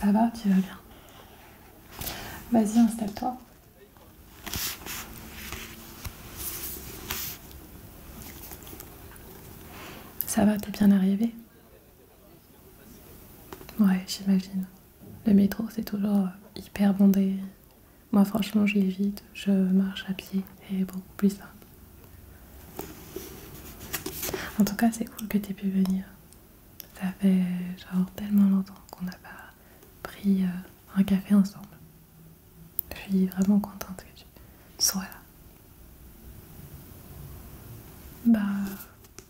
Ça va, tu vas bien. Vas-y, installe-toi. Ça va, t'es bien arrivé? Ouais, j'imagine. Le métro, c'est toujours hyper bondé. Moi, franchement, je l'évite. Je marche à pied et beaucoup plus simple. En tout cas, c'est cool que t'aies pu venir. Ça fait genre tellement longtemps qu'on n'a pas pris un café ensemble. Je suis vraiment contente que tu sois là. Bah,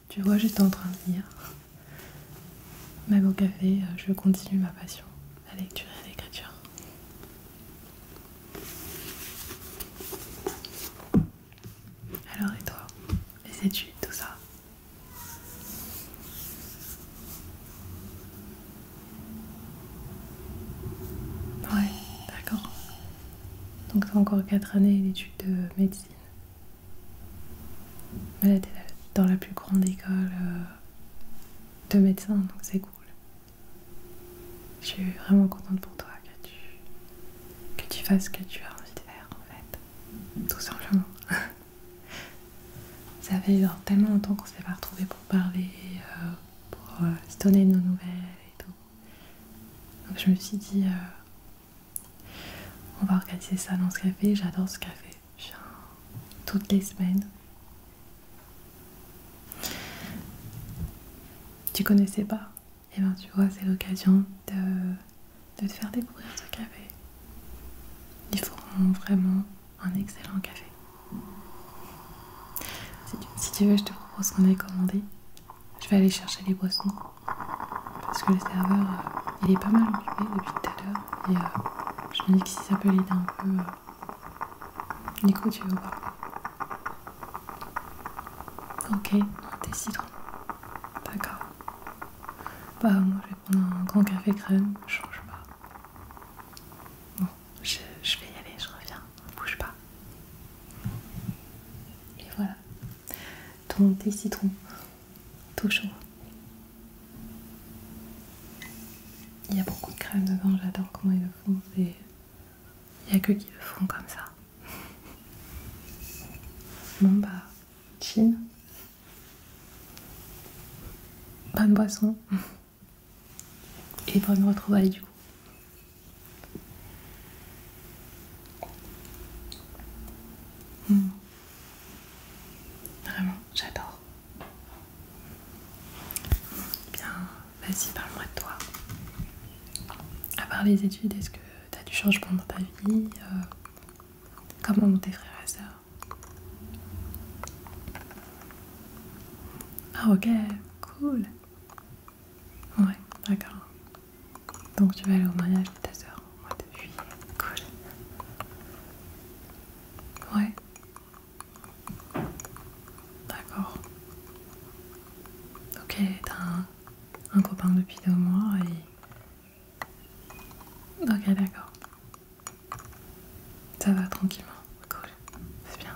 tu vois, j'étais en train de lire. Même au café, je continue ma passion, la lecture et l'écriture. Alors, et toi? Les études, tout ça? Ouais, d'accord. Donc t'as encore 4 années d'études de médecine. Mais là, t'es dans la plus grande école de médecins, donc c'est cool. Je suis vraiment contente pour toi que tu fasses ce que tu as envie de faire, en fait. Tout simplement. Ça fait genre tellement longtemps qu'on s'est pas retrouvés pour parler, pour se donner de nos nouvelles et tout. Donc je me suis dit, on va organiser ça dans ce café. J'adore ce café. Je viens toutes les semaines. Tu connaissais pas? Et ben tu vois, c'est l'occasion de te faire découvrir ce café. Ils feront vraiment un excellent café. Si tu veux, je te propose qu'on aille commander. Je vais aller chercher les boissons. Parce que le serveur, il est pas mal occupé depuis tout à l'heure. Et je me dis que si ça peut l'aider un peu. Nico, tu veux pas? Ok, un thé citron. D'accord. Bah, moi, je vais prendre un grand café crème. Je change pas. Bon, je vais y aller, je reviens. Bouge pas. Et voilà. Ton thé citron. Tout chaud. Il y a beaucoup de crème dedans, j'adore comment ils le font. Il n'y a que qui le font comme ça. Bon bah, chin. Bonne boisson. Et bonne retrouvaille du coup. Vraiment, j'adore. Bien, vas-y, parle-moi de toi. À part les études, est-ce que tu as du changement dans ta vie? Comment vont tes frères et sœurs? Ah ok, cool. Ouais, d'accord. Donc tu vas aller au mariage de ta sœur au mois de juillet. Cool. Ouais. D'accord. Ok, t'as un copain depuis 2 mois et... Ok, d'accord. Ça va tranquillement. Cool. C'est bien.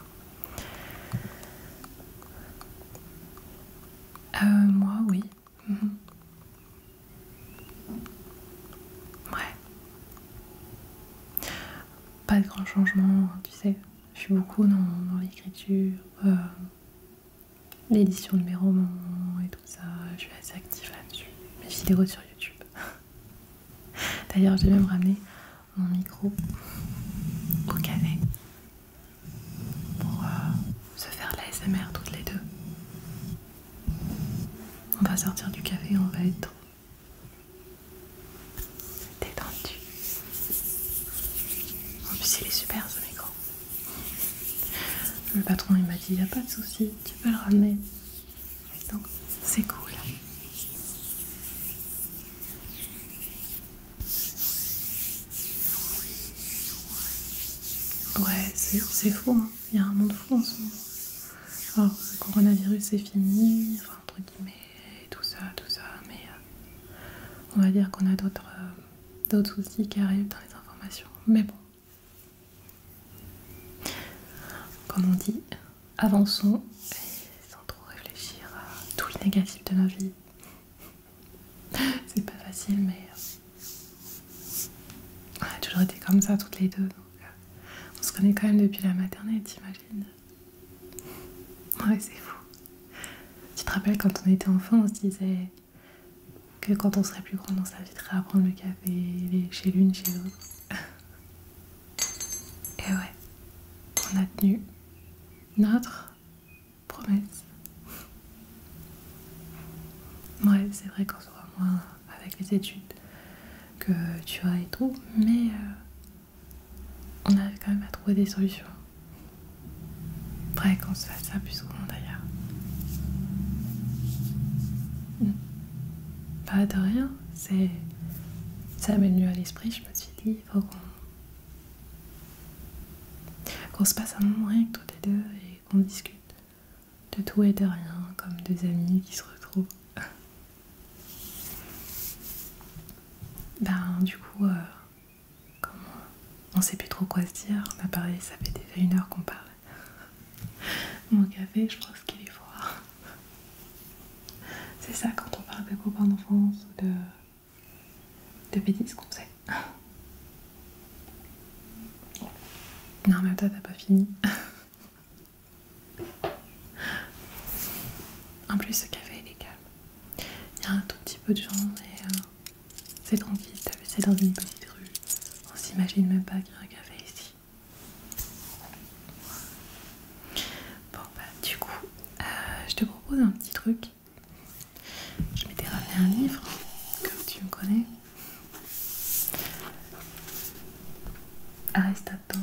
Moi, oui. Ouais. Pas de grands changements, tu sais. Je suis beaucoup dans l'écriture, l'édition de mes romans et tout ça. Je suis assez active là-dessus. Mes vidéos sur YouTube. D'ailleurs, j'ai même ramené mon micro au café pour se faire l'ASMR toutes les deux. On va sortir du café, on va être détendu. En plus, il est super ce micro. Le patron il m'a dit y a pas de souci, tu peux le ramener. Donc c'est cool. Ouais, c'est fou, hein. Il y a un monde fou en ce moment. Alors, le coronavirus c'est fini, enfin entre guillemets, et tout ça, mais on va dire qu'on a d'autres soucis qui arrivent dans les informations. Mais bon, comme on dit, avançons et sans trop réfléchir à tout le négatif de notre vie. C'est pas facile, mais toujours été comme ça toutes les deux. Donc, on se connaît quand même depuis la maternelle, t'imagines? Ouais, c'est fou. Tu te rappelles quand on était enfant, on se disait que quand on serait plus grand, on s'inviterait à prendre le café chez l'une, chez l'autre. Et ouais, on a tenu notre promesse. Ouais, c'est vrai qu'en soi, moi, avec les études que tu as et tout, mais on arrive quand même à trouver des solutions. Faudrait qu'on se fasse ça plus souvent d'ailleurs. Pas de rien, ça m'est venu à l'esprit, je me suis dit, il faut qu'on se passe un moment rien que tous les deux et qu'on discute de tout et de rien, comme deux amis qui se retrouvent. Ben du coup, comme on sait plus trop quoi se dire, on a parlé, ça fait déjà 1 heure qu'on parle. Mon café, je pense qu'il est froid. C'est ça quand on parle de copains d'enfance ou de bêtises qu'on sait. Non mais toi t'as pas fini. En plus ce café il est calme. Il y a un tout petit peu de gens mais c'est tranquille, t'as vu c'est dans une petite rue. On s'imagine même pas qu'il y a un café ici. Bon bah du coup je te propose un petit truc. Je m'étais ramené un livre, comme tu me connais. Aristote,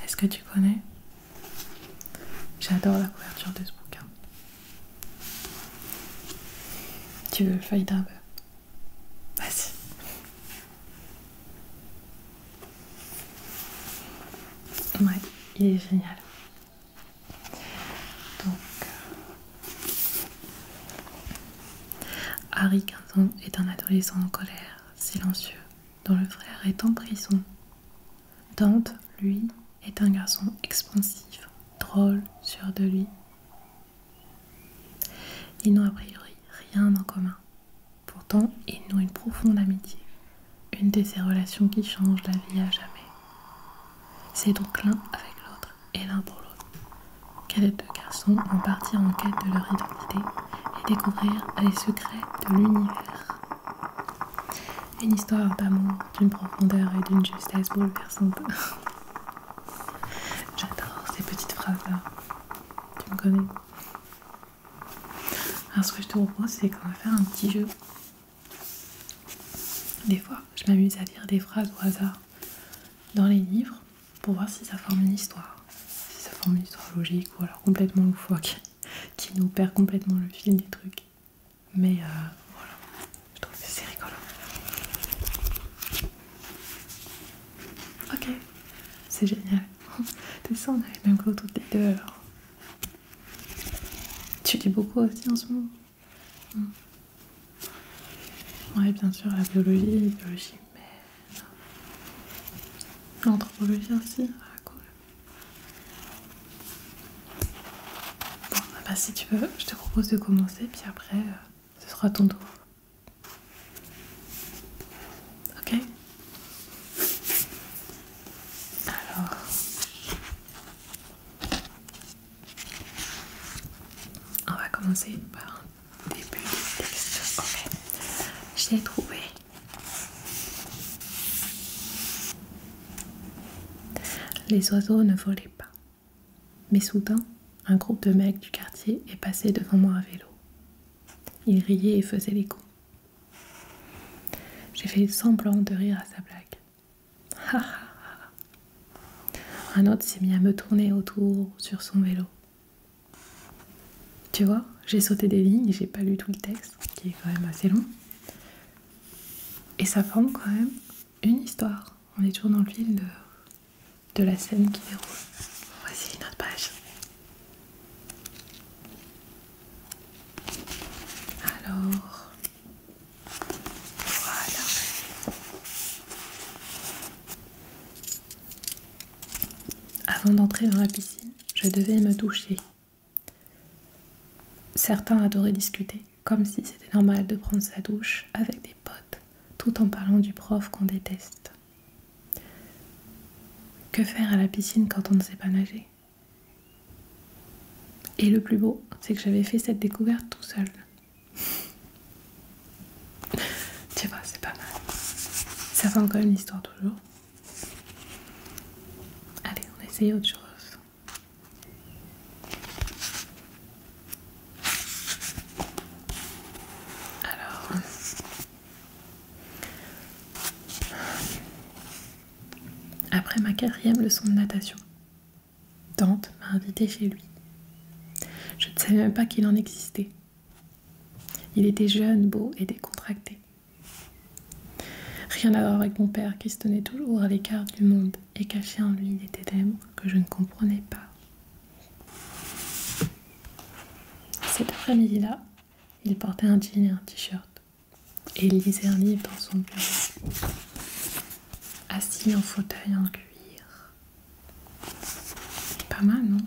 est-ce que tu connais? J'adore la couverture de ce bouquin. Tu veux le feuilleter un peu? Vas-y. Ouais, il est génial. Donc, Harry, 15 ans, est un adolescent en colère, silencieux, dont le frère est en prison. Dante, lui, est un garçon expansif, drôle, sûr de lui. Ils n'ont a priori rien en commun. Pourtant, ils nouent une profonde amitié, une de ces relations qui changent la vie à jamais. C'est donc l'un avec l'autre et l'un pour l'autre que les deux garçons vont partir en quête de leur identité et découvrir les secrets de l'univers. Une histoire d'amour, d'une profondeur et d'une justesse bouleversante. J'adore ces petites phrases-là. Tu me connais. Alors ce que je te propose, c'est qu'on va faire un petit jeu. Des fois, je m'amuse à lire des phrases au hasard dans les livres pour voir si ça forme une histoire. Si ça forme une histoire logique ou alors complètement loufoque qui nous perd complètement le fil des trucs. Mais voilà, je trouve que c'est rigolo. Ok, c'est génial. C'est ça, on a les mêmes cours toutes les deux alors. Tu lis beaucoup aussi en ce moment? Ouais, bien sûr, la biologie, mais l'anthropologie aussi. Ah, cool. Bon, bah si tu veux, je te propose de commencer, puis après, ce sera ton tour. Ok? Alors, on va commencer par un début du texte. Ok, je l'ai trouvé. Les oiseaux ne volaient pas. Mais soudain, un groupe de mecs du quartier est passé devant moi à vélo. Ils riaient et faisaient les cons. J'ai fait semblant de rire à sa blague. Ha ha ha. Un autre s'est mis à me tourner autour sur son vélo. Tu vois, j'ai sauté des lignes et j'ai pas lu tout le texte, qui est quand même assez long. Et ça forme quand même une histoire. On est toujours dans le fil de la scène qui déroule. Voici une autre page. Alors, voilà. Avant d'entrer dans la piscine, je devais me doucher. Certains adoraient discuter, comme si c'était normal de prendre sa douche avec des potes, tout en parlant du prof qu'on déteste. Que faire à la piscine quand on ne sait pas nager? Et le plus beau, c'est que j'avais fait cette découverte tout seul. Tu vois, c'est pas mal. Ça fait encore une histoire toujours. Allez, on essaye autre chose. Alors, après ma 4e leçon de natation, Dante m'a invitée chez lui. Je ne savais même pas qu'il en existait. Il était jeune, beau et décontracté. Rien à voir avec mon père qui se tenait toujours à l'écart du monde et cachait en lui des ténèbres que je ne comprenais pas. Cet après-midi-là, il portait un jean et un t-shirt et il lisait un livre dans son bureau, assis en fauteuil en cuir. Pas mal, non?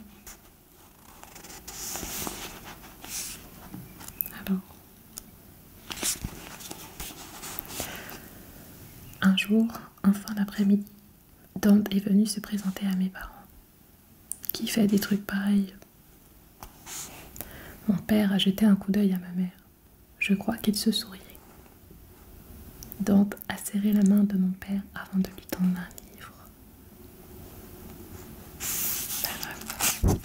Alors, un jour, en fin d'après-midi, Dante est venu se présenter à mes parents. Qui fait des trucs pareils? Mon père a jeté un coup d'œil à ma mère. Je crois qu'il se souriait. Dante a serré la main de mon père avant de lui tendre un livre. Pas grave.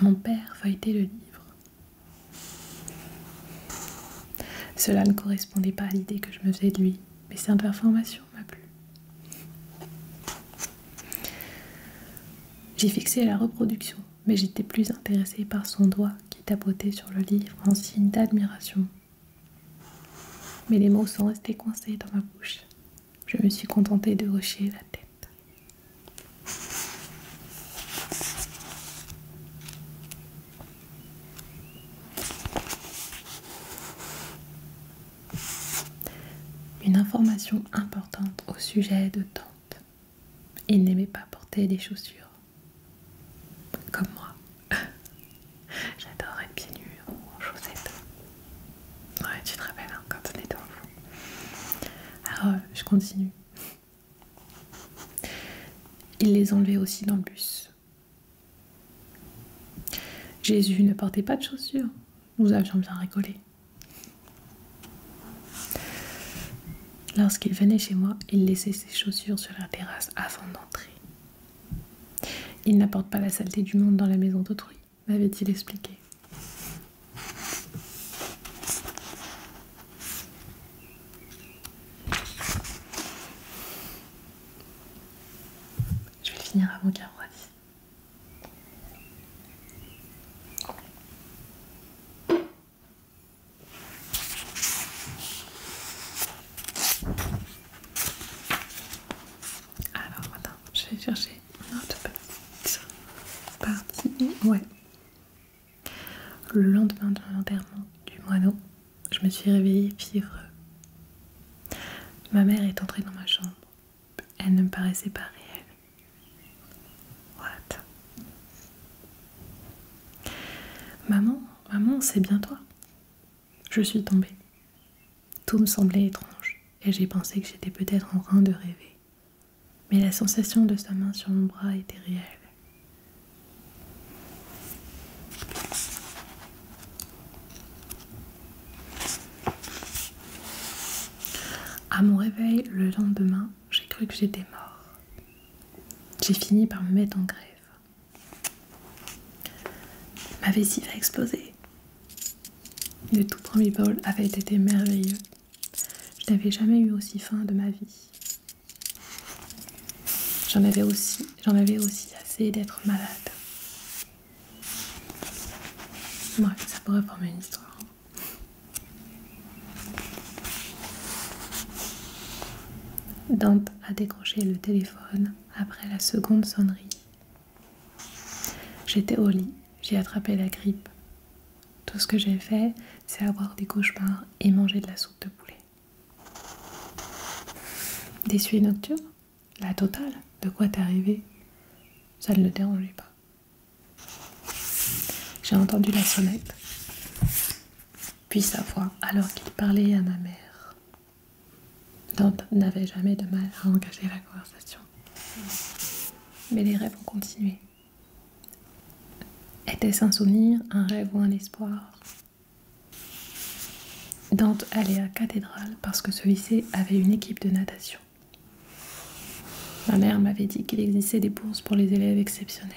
Mon père feuilletait le livre. Cela ne correspondait pas à l'idée que je me faisais de lui, mais cette information m'a plu. J'ai fixé la reproduction, mais j'étais plus intéressée par son doigt qui tapotait sur le livre en signe d'admiration. Mais les mots sont restés coincés dans ma bouche. Je me suis contentée de hocher la tête. Une information importante au sujet de Dante. Il n'aimait pas porter des chaussures. Comme moi. J'adore être pieds nus ou en chaussettes. Ouais, tu te rappelles hein, quand on était enfant. Alors, je continue. Il les enlevait aussi dans le bus. Jésus ne portait pas de chaussures. Nous avions bien rigolé. Lorsqu'il venait chez moi, il laissait ses chaussures sur la terrasse avant d'entrer. Il n'apporte pas la saleté du monde dans la maison d'autrui, m'avait-il expliqué. Je vais finir avant qu'il refroidisse. Alors, attends, je vais chercher une autre petite partie. Ouais. Le lendemain de l'enterrement du moineau, je me suis réveillée fiévreux. Ma mère est entrée dans ma chambre. Elle ne me paraissait pas réelle. What? Maman, c'est bien toi? Je suis tombée. Tout me semblait étrange et j'ai pensé que j'étais peut-être en train de rêver. Mais la sensation de sa main sur mon bras était réelle. À mon réveil le lendemain, j'ai cru que j'étais mort. J'ai fini par me mettre en grève. Ma vessie va exploser. Le tout premier bol avait été merveilleux. Je n'avais jamais eu aussi faim de ma vie. J'en avais aussi assez d'être malade. Ouais, ça pourrait former une histoire. Dante a décroché le téléphone après la seconde sonnerie. J'étais au lit, j'ai attrapé la grippe. Tout ce que j'ai fait, c'est avoir des cauchemars et manger de la soupe de poulet. Des suies nocturnes? La totale? De quoi t'es arrivé? Ça ne le dérangeait pas. J'ai entendu la sonnette. puis sa voix alors qu'il parlait à ma mère. Dante n'avait jamais de mal à engager la conversation. Mais les rêves ont continué. Était-ce un souvenir, un rêve ou un espoir? Dante allait à Cathédrale parce que ce lycée avait une équipe de natation. Ma mère m'avait dit qu'il existait des bourses pour les élèves exceptionnels.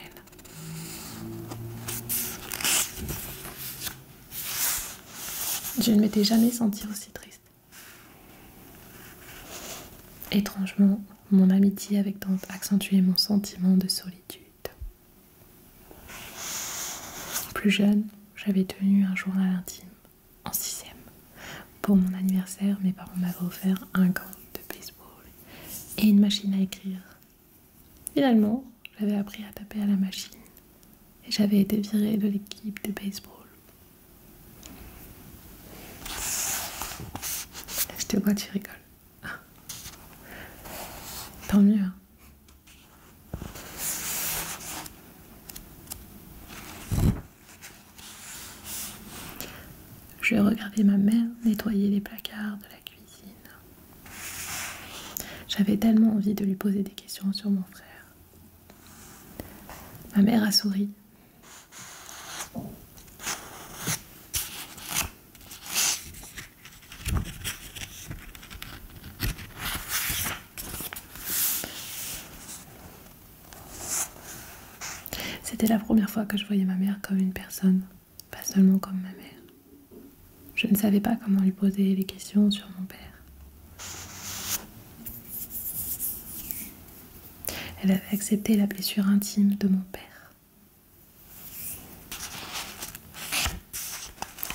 Je ne m'étais jamais sentie aussi triste. Étrangement, mon amitié avec Dante accentuait mon sentiment de solitude. Plus jeune, j'avais tenu un journal intime, en 6e. Pour mon anniversaire, mes parents m'avaient offert un gant de baseball et une machine à écrire. Finalement, j'avais appris à taper à la machine et j'avais été virée de l'équipe de baseball. Je te vois, tu rigoles. Tant mieux. Hein. Je regardais ma mère nettoyer les placards de la cuisine. J'avais tellement envie de lui poser des questions sur mon frère. Ma mère a souri. C'était la première fois que je voyais ma mère comme une personne, pas seulement comme ma mère. Je ne savais pas comment lui poser les questions sur mon père. Elle avait accepté la blessure intime de mon père.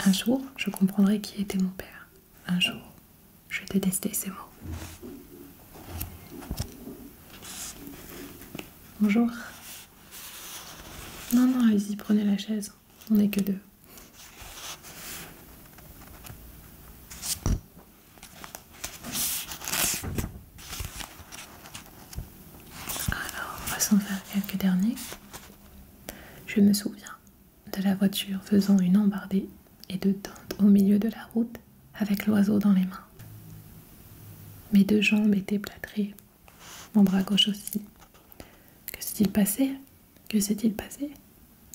Un jour, je comprendrai qui était mon père. Un jour, je détestais ces mots. Bonjour. Non, non, allez-y, prenez la chaise. On n'est que deux. Alors, on va s'en faire quelques derniers. Je me souviens de la voiture faisant une embardée et de Dante au milieu de la route avec l'oiseau dans les mains. Mes deux jambes étaient plâtrées, mon bras gauche aussi. Que s'est-il passé? Que s'est-il passé?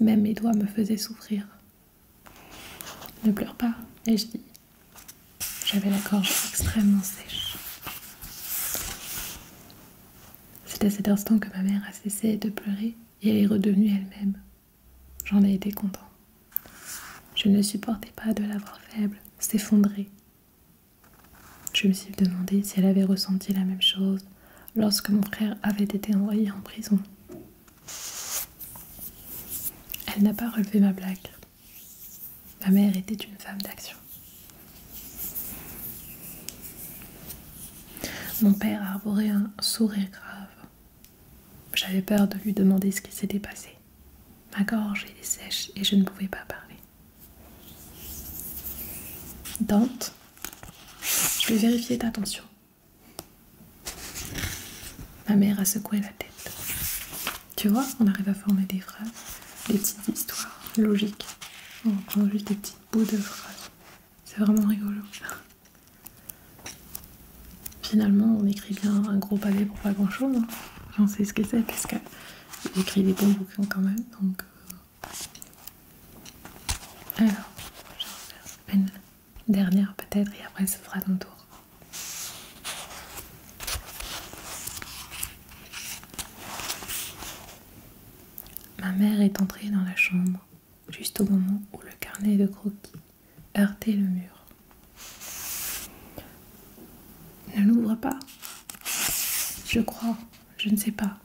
Même mes doigts me faisaient souffrir. Ne pleure pas, ai-je dit. J'avais la gorge extrêmement sèche. C'est à cet instant que ma mère a cessé de pleurer et elle est redevenue elle-même. J'en ai été content. Je ne supportais pas de la voir faible, s'effondrer. Je me suis demandé si elle avait ressenti la même chose lorsque mon frère avait été envoyé en prison. Elle n'a pas relevé ma blague. Ma mère était une femme d'action. Mon père arborait un sourire grave. J'avais peur de lui demander ce qui s'était passé. Ma gorge était sèche et je ne pouvais pas parler. Dante, je vais vérifier ta tension. Ma mère a secoué la tête. Tu vois, on arrive à former des phrases, des petites histoires logiques. On prend juste des petits bouts de phrases. C'est vraiment rigolo. Finalement, on écrit bien un gros pavé pour pas grand-chose. Hein. J'en sais ce que c'est, parce que j'écris des bons bouquins quand même. Donc, alors, je vais faire une dernière peut-être, et après ce sera ton tour. Ma mère est entrée dans la chambre, juste au moment où le carnet de croquis heurtait le mur. Ne l'ouvre pas. Je crois, je ne sais pas.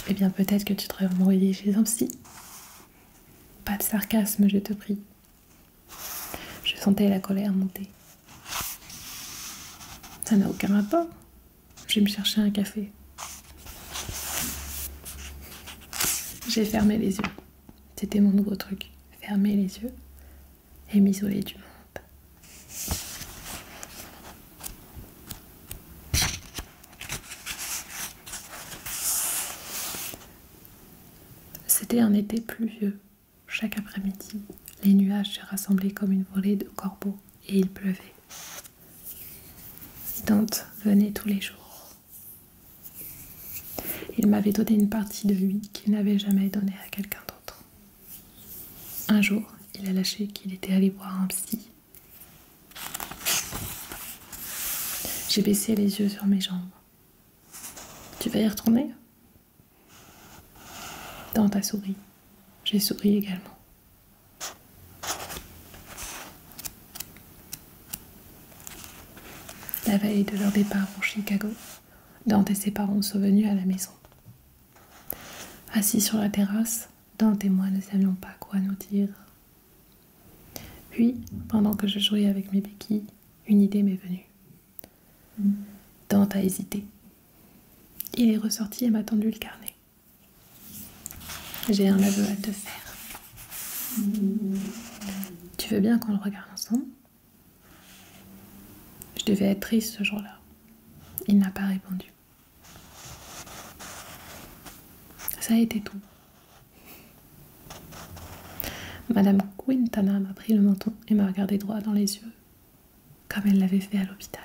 Eh bien, peut-être que tu devrais m'envoyer chez un psy. Pas de sarcasme, je te prie. Je sentais la colère monter. Ça n'a aucun rapport. Je vais me chercher un café. J'ai fermé les yeux. C'était mon nouveau truc. Fermer les yeux et m'isoler du monde. C'était un été pluvieux. Chaque après-midi, Les nuages se rassemblaient comme une volée de corbeaux et il pleuvait. Dante venait tous les jours. Il m'avait donné une partie de lui qu'il n'avait jamais donnée à quelqu'un d'autre. Un jour, il a lâché qu'il était allé voir un psy. J'ai baissé les yeux sur mes jambes. Tu vas y retourner? Dante a souri. J'ai souri également. La veille de leur départ pour Chicago, Dante et ses parents sont venus à la maison. Assis sur la terrasse, Dante et moi ne savions pas quoi nous dire. Puis, pendant que je jouais avec mes béquilles, une idée m'est venue. Dante a hésité. Il est ressorti et m'a tendu le carnet. J'ai un aveu à te faire. Tu veux bien qu'on le regarde ensemble? Je devais être triste ce jour-là. Il n'a pas répondu. Ça a été tout. Madame Quintana m'a pris le menton et m'a regardé droit dans les yeux, comme elle l'avait fait à l'hôpital.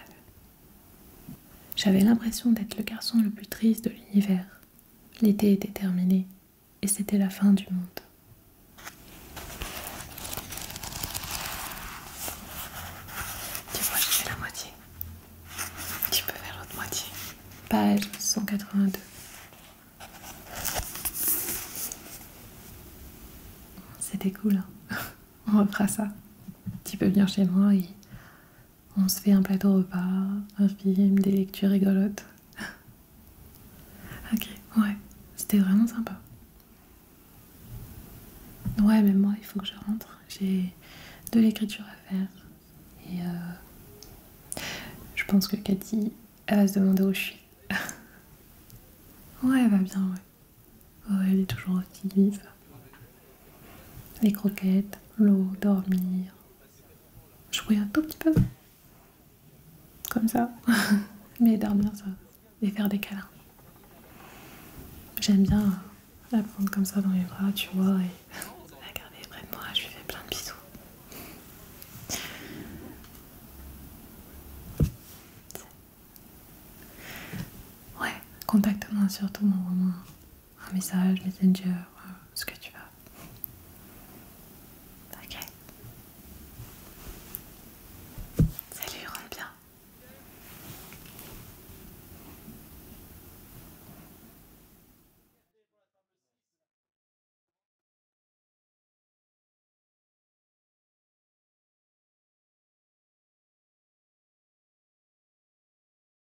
J'avais l'impression d'être le garçon le plus triste de l'univers. L'été était terminé et c'était la fin du monde. Tu vois, j'ai fait la moitié. Tu peux faire l'autre moitié. Page 182. C'était cool, hein. On refera ça. Tu peux venir chez moi et on se fait un plateau repas, un film, des lectures rigolotes. Ok, ouais, c'était vraiment sympa. Ouais, mais moi, il faut que je rentre. J'ai de l'écriture à faire. Et je pense que Cathy, elle va se demander où je suis. Ouais, elle va bien, ouais. Ouais, elle est toujours aussi vive. Les croquettes, l'eau, dormir. Jouer un tout petit peu. Comme ça. Mais dormir, ça. Et faire des câlins. J'aime bien la prendre comme ça dans les bras, tu vois, et la garder près de moi. Je lui fais plein de bisous. Ouais, contacte-moi surtout, m'envoie-moi un message, Messenger.